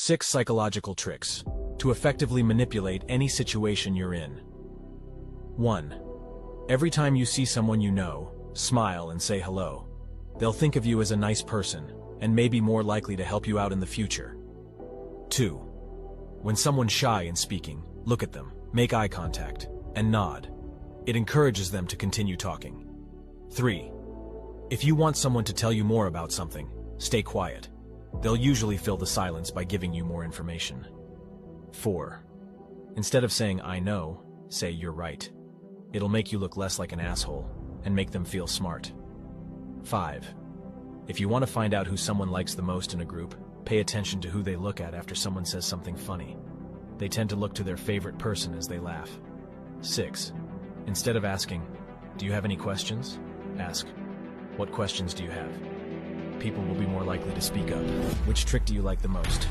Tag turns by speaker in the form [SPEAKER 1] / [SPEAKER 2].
[SPEAKER 1] 6 psychological tricks to effectively manipulate any situation you're in. 1. Every time you see someone you know, smile and say hello. They'll think of you as a nice person and may be more likely to help you out in the future. 2. When someone's shy in speaking, look at them, make eye contact, and nod. It encourages them to continue talking. 3. If you want someone to tell you more about something, stay quiet. They'll usually fill the silence by giving you more information. 4. Instead of saying "I know," say "You're right." It'll make you look less like an asshole and make them feel smart. 5. If you want to find out who someone likes the most in a group, pay attention to who they look at after someone says something funny. They tend to look to their favorite person as they laugh. 6. Instead of asking, "Do you have any questions?" ask, "What questions do you have?" People will be more likely to speak up. Which trick do you like the most?